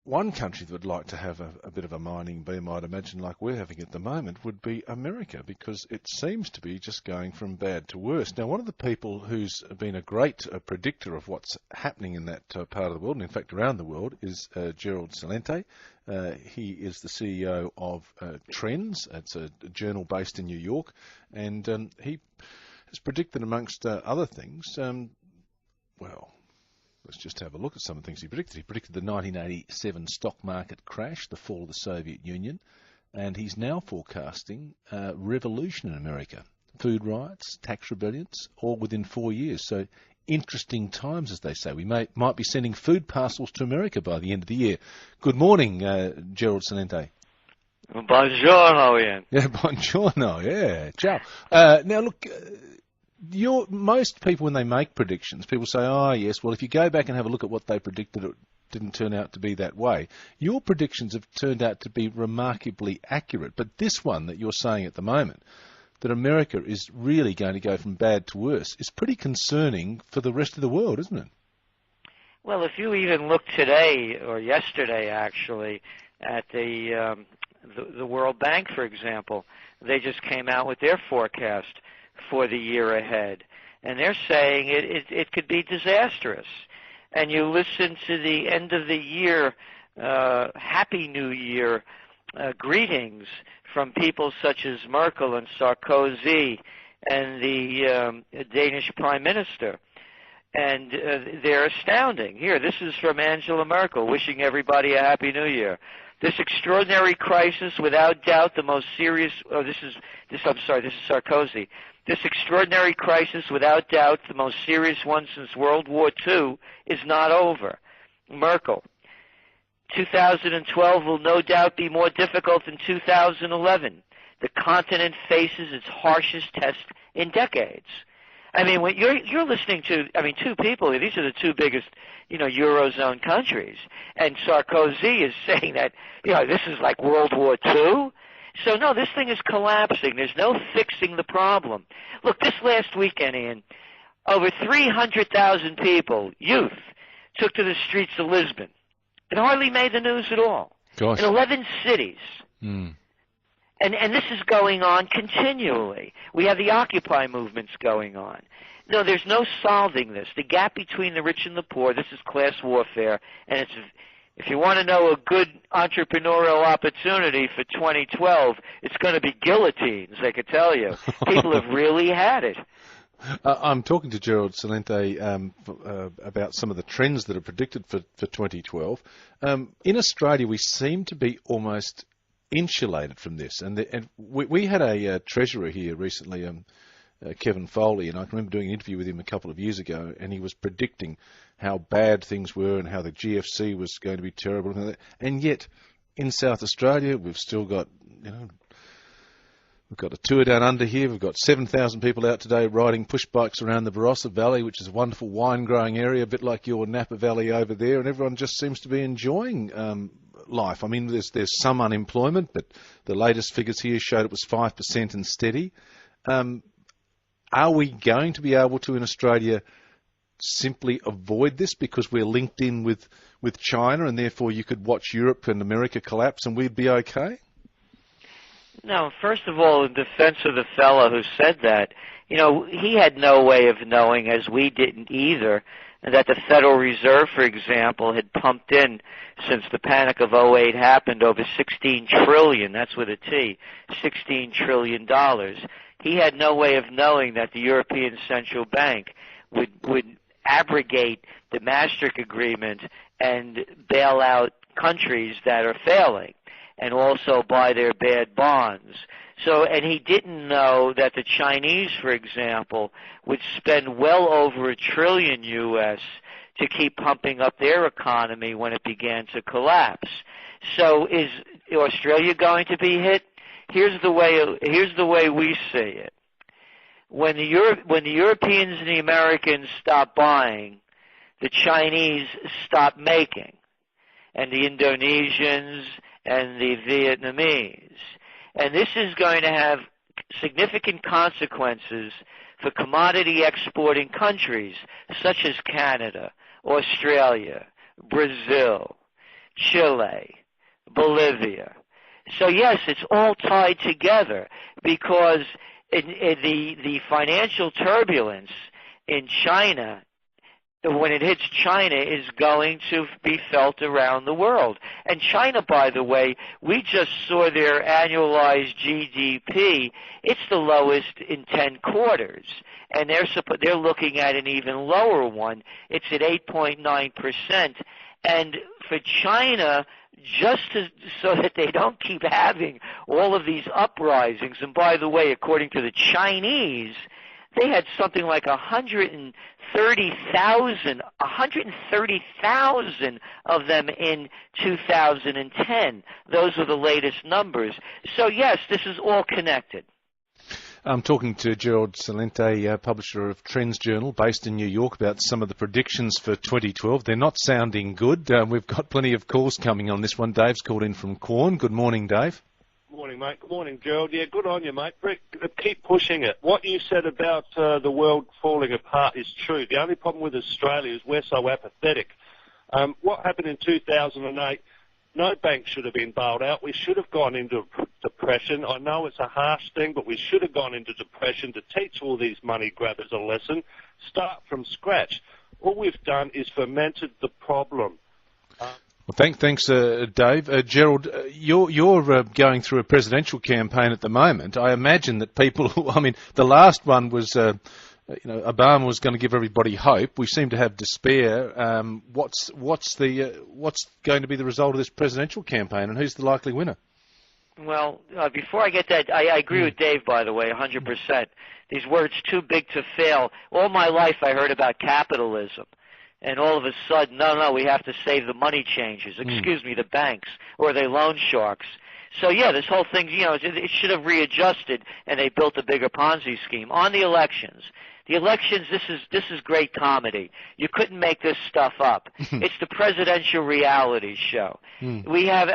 one country that would like to have a bit of a mining boom, I'd imagine, like we're having at the moment, would be America, because it seems to be just going from bad to worse. Now, one of the people who's been a great predictor of what's happening in that part of the world, and in fact around the world, is Gerald Celente. He is the CEO of Trends. It's a journal based in New York, and he has predicted, amongst other things, let's just have a look at some of the things he predicted. He predicted the 1987 stock market crash, the fall of the Soviet Union, and he's now forecasting revolution in America. Food riots, tax rebellions, all within 4 years. So interesting times, as they say. We might be sending food parcels to America by the end of the year. Good morning, Gerald Celente. Buongiorno, Ian. Yeah, buongiorno, yeah. Ciao. Now, look... most people, when they make predictions, people say, oh, yes, well, if you go back and have a look at what they predicted, it didn't turn out to be that way. Your predictions have turned out to be remarkably accurate. But this one that you're saying at the moment, that America is really going to go from bad to worse, is pretty concerning for the rest of the world, isn't it? Well, if you even look today, or yesterday actually, at the World Bank, for example, they just came out with their forecast for the year ahead, and they're saying it could be disastrous. And you listen to the end of the year Happy New Year greetings from people such as Merkel and Sarkozy and the Danish Prime Minister, and they're astounding. Here, this is from Angela Merkel, wishing everybody a Happy New Year. This extraordinary crisis, without doubt, the most serious. This is Sarkozy. This extraordinary crisis, without doubt, the most serious one since World War II, is not over. Merkel. 2012 will no doubt be more difficult than 2011. The continent faces its harshest test in decades. I mean, when you're listening to, two people. These are the two biggest, Eurozone countries, and Sarkozy is saying that, this is like World War II. So no, this thing is collapsing. There's no fixing the problem. Look, this last weekend, Ian, over 300,000 people, youth, took to the streets of Lisbon. It hardly made the news at all. Gosh. In 11 cities. Mm. And this is going on continually. We have the Occupy movements going on. No, there's no solving this. The gap between the rich and the poor, this is class warfare, and if you want to know a good entrepreneurial opportunity for 2012, it's going to be guillotines, I could tell you. People have really had it. I'm talking to Gerald Celente about some of the trends that are predicted for 2012. In Australia, we seem to be almost insulated from this. And we had a treasurer here recently, Kevin Foley, and I can remember doing an interview with him a couple of years ago, and he was predicting how bad things were and how the GFC was going to be terrible. And yet, in South Australia, we've still got, we've got a tour down under here. We've got 7,000 people out today riding push bikes around the Barossa Valley, which is a wonderful wine-growing area, a bit like your Napa Valley over there, and everyone just seems to be enjoying life. I mean, there's some unemployment, but the latest figures here showed it was 5% and steady. Are we going to be able to, in Australia, simply avoid this because we're linked in with China, and therefore you could watch Europe and America collapse and we'd be okay? No, first of all, in defense of the fellow who said that, he had no way of knowing, as we didn't either, that the Federal Reserve, for example, had pumped in, since the panic of '08 happened, over $16 trillion, that's with a T, $16 trillion. He had no way of knowing that the European Central Bank would abrogate the Maastricht Agreement and bail out countries that are failing, and also buy their bad bonds. So, and he didn't know that the Chinese, for example, would spend well over $1 trillion US to keep pumping up their economy when it began to collapse. So is Australia going to be hit? Here's the way we see it. When the Europeans and the Americans stop buying, the Chinese stop making, and the Indonesians and the Vietnamese. And this is going to have significant consequences for commodity exporting countries such as Canada, Australia, Brazil, Chile, Bolivia. So yes, it's all tied together because the financial turbulence in China, when it hits China, is going to be felt around the world. And China, by the way, we just saw their annualized GDP. It's the lowest in 10 quarters. And they're looking at an even lower one. It's at 8.9%. And for China, so that they don't keep having all of these uprisings, and by the way, according to the Chinese, they had something like 130,000 of them in 2010. Those are the latest numbers. So yes, this is all connected. I'm talking to Gerald Celente, publisher of Trends Journal, based in New York, about some of the predictions for 2012. They're not sounding good. We've got plenty of calls coming on this one. Dave's called in from Quorn. Good morning, Dave. Morning, mate. Good morning, Gerald. Yeah, good on you, mate. Rick, keep pushing it. What you said about the world falling apart is true. The only problem with Australia is we're so apathetic. What happened in 2008, no bank should have been bailed out. We should have gone into depression. I know it's a harsh thing, but we should have gone into depression to teach all these money grabbers a lesson. Start from scratch. All we've done is fermented the problem. Well, thanks, Dave. Gerald, you're going through a presidential campaign at the moment. I imagine that people, I mean, the last one was, Obama was going to give everybody hope. We seem to have despair. What's going to be the result of this presidential campaign, and who's the likely winner? Well, before I get that, I agree with Dave, by the way, 100%. These words, too big to fail. All my life I heard about capitalism. And all of a sudden, no, we have to save the money changers. Excuse me, the banks, or they loan sharks. So yeah, this whole thing, it should have readjusted, and they built a bigger Ponzi scheme. On the elections, this is great comedy. You couldn't make this stuff up. It's the presidential reality show. We have,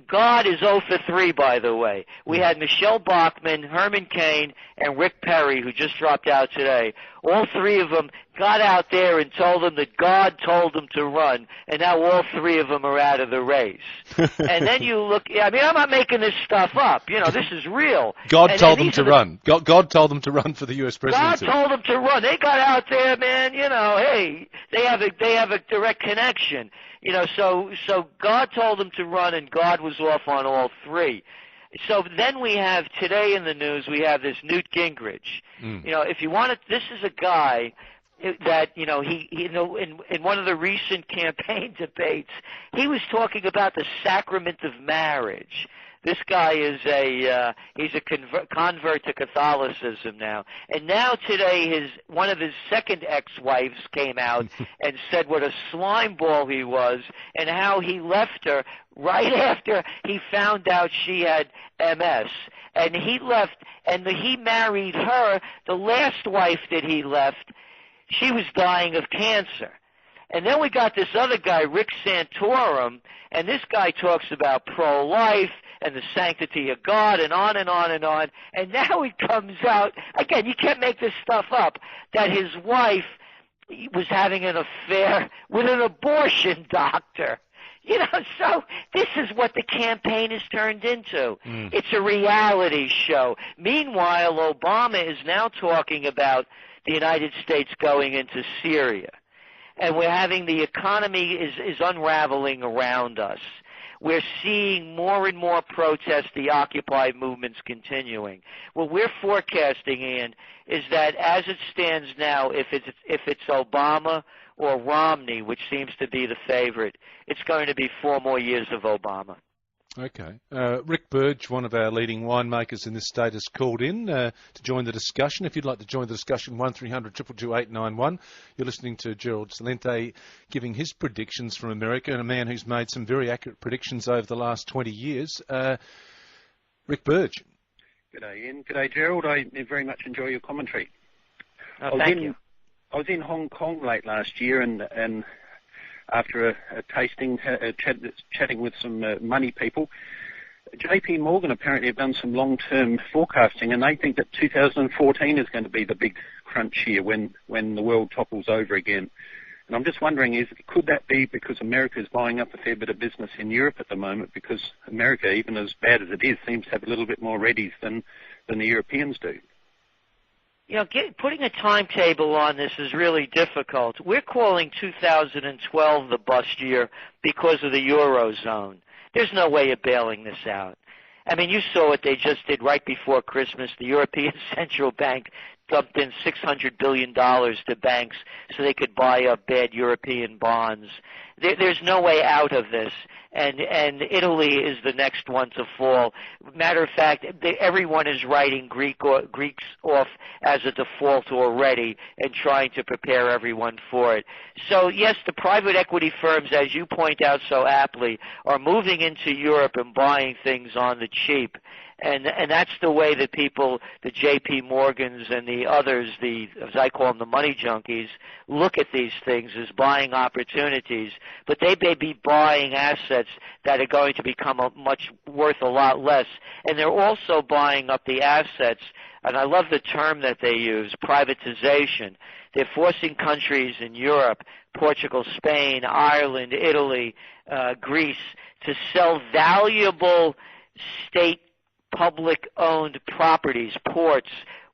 God is 0 for 3, by the way. We had Michelle Bachmann, Herman Cain, and Rick Perry, who just dropped out today. All three of them got out there and told them that God told them to run, and now all three of them are out of the race. And then you look, I'm not making this stuff up. This is real. God told them to run. God told them to run for the U.S. presidency. God told them to run. They got out there, man. Hey, they have a direct connection. So God told them to run, and God was off on all three. So then we have today in the news, we have this Newt Gingrich. If you want to, this is a guy that, he in one of the recent campaign debates, he was talking about the sacrament of marriage. This guy is he's a convert to Catholicism now. And now today one of his second ex-wives came out and said what a slime ball he was and how he left her right after he found out she had MS. And he left, and he married her. The last wife that he left, she was dying of cancer. And then we got this other guy, Rick Santorum, and this guy talks about pro-life and the sanctity of God and on and on and on. And now it comes out, again, you can't make this stuff up, that his wife was having an affair with an abortion doctor. So this is what the campaign has turned into. It's a reality show. Meanwhile, Obama is now talking about the United States going into Syria. And we're having the economy is unraveling around us. We're seeing more and more protests, the Occupy movement's continuing. What we're forecasting, Ian, is that as it stands now, if it's Obama or Romney, which seems to be the favorite, it's going to be 4 more years of Obama. Okay. Rick Burge, one of our leading winemakers in this state, has called in to join the discussion. If you'd like to join the discussion, 1300 222 891. You're listening to Gerald Celente giving his predictions from America, and a man who's made some very accurate predictions over the last 20 years. Rick Burge. G'day, Ian. G'day, Gerald. I very much enjoy your commentary. Thank you. I was in Hong Kong late last year, and after a tasting, chatting with some money people, JP Morgan apparently have done some long-term forecasting, and they think that 2014 is going to be the big crunch year when the world topples over again. And I'm just wondering, could that be because America is buying up a fair bit of business in Europe at the moment, because America, even as bad as it is, seems to have a little bit more readies than the Europeans do? You know, putting a timetable on this is really difficult. We're calling 2012 the bust year because of the Eurozone. There's no way of bailing this out. I mean, you saw what they just did right before Christmas. The European Central Bank dumped in $600 billion to banks so they could buy up bad European bonds. There's no way out of this, and Italy is the next one to fall. Matter of fact, everyone is writing Greeks off as a default already and trying to prepare everyone for it. So, yes, the private equity firms, as you point out so aptly, are moving into Europe and buying things on the cheap. And that's the way that people, the J.P. Morgans and the others, as I call them, the money junkies, look at these things as buying opportunities. But they may be buying assets that are going to become worth a lot less. And they're also buying up the assets, and I love the term that they use, privatization. They're forcing countries in Europe, Portugal, Spain, Ireland, Italy, Greece, to sell valuable state public-owned properties, ports,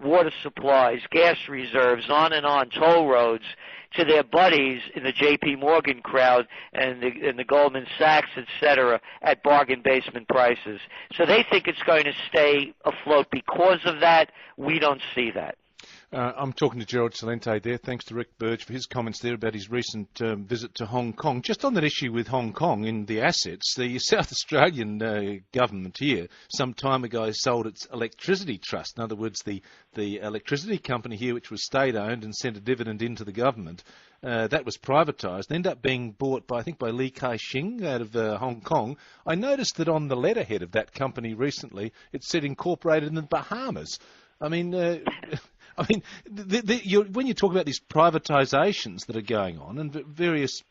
water supplies, gas reserves, on and on, toll roads, to their buddies in the J.P. Morgan crowd and the Goldman Sachs, etc., at bargain basement prices. So they think it's going to stay afloat because of that. We don't see that. I'm talking to Gerald Celente there. Thanks to Rick Burge for his comments there about his recent visit to Hong Kong. Just on that issue with Hong Kong in the assets, the South Australian government here some time ago sold its electricity trust. In other words, the electricity company here, which was state-owned and sent a dividend into the government, that was privatised, ended up being bought by, I think, by Li Ka-shing out of Hong Kong. I noticed that on the letterhead of that company recently, it said incorporated in the Bahamas. I mean, when you talk about these privatisations that are going on and various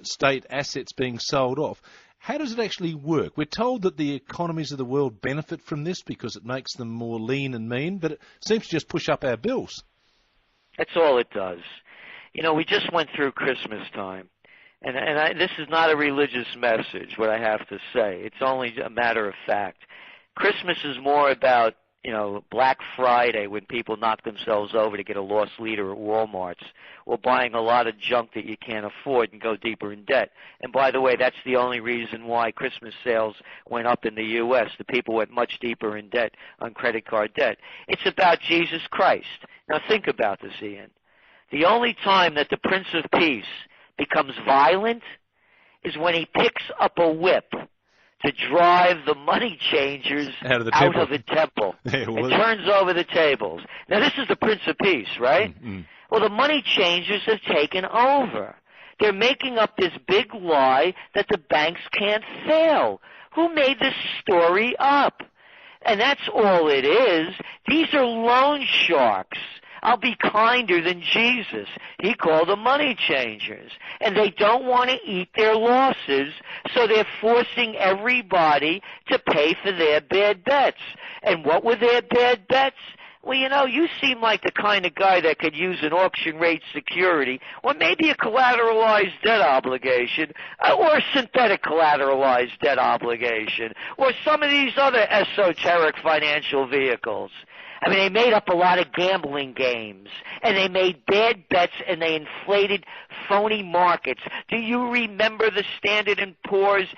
state assets being sold off, how does it actually work? We're told that the economies of the world benefit from this because it makes them more lean and mean, but it seems to just push up our bills. That's all it does. You know, we just went through Christmas time, and this is not a religious message, what I have to say. It's only a matter of fact. Christmas is more about, you know, Black Friday when people knock themselves over to get a lost leader at Walmart's, or buying a lot of junk that you can't afford and go deeper in debt. And by the way, that's the only reason why Christmas sales went up in the U.S. The people went much deeper in debt on credit card debt. It's about Jesus Christ. Now think about this, Ian. The only time that the Prince of Peace becomes violent is when he picks up a whip to drive the money changers out of the temple and turns over the tables. Now, this is the Prince of Peace, right? Mm-hmm. Well, the money changers have taken over. They're making up this big lie that the banks can't fail. Who made this story up? And that's all it is. These are loan sharks. I'll be kinder than Jesus. He called them money changers. And they don't want to eat their losses, so they're forcing everybody to pay for their bad bets. And what were their bad bets? Well, you know, you seem like the kind of guy that could use an auction rate security, or maybe a collateralized debt obligation, or a synthetic collateralized debt obligation, or some of these other esoteric financial vehicles. I mean, they made up a lot of gambling games, and they made bad bets, and they inflated phony markets. Do you remember the Standard & Poor's,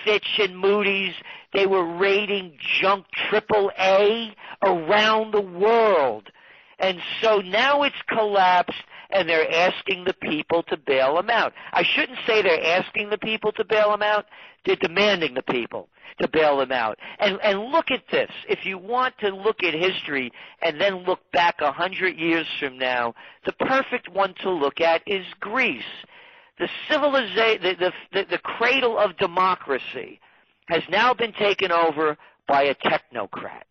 Fitch, and Moody's? They were rating junk AAA around the world. And so now it's collapsed, and they're asking the people to bail them out. I shouldn't say they're asking the people to bail them out. They're demanding the people to bail them out. And look at this. If you want to look at history and then look back 100 years from now, the perfect one to look at is Greece. The the cradle of democracy has now been taken over by a technocrat.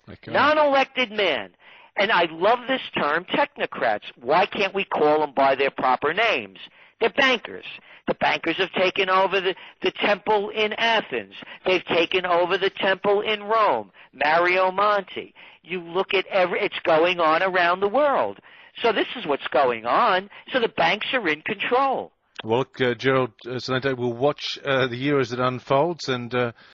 Okay. Non-elected man. And I love this term, technocrats. Why can't we call them by their proper names? They're bankers. The bankers have taken over the temple in Athens. They've taken over the temple in Rome. Mario Monti. You look at it's going on around the world. So this is what's going on. So the banks are in control. Well, look, Gerald Celente, we'll watch the year as it unfolds, and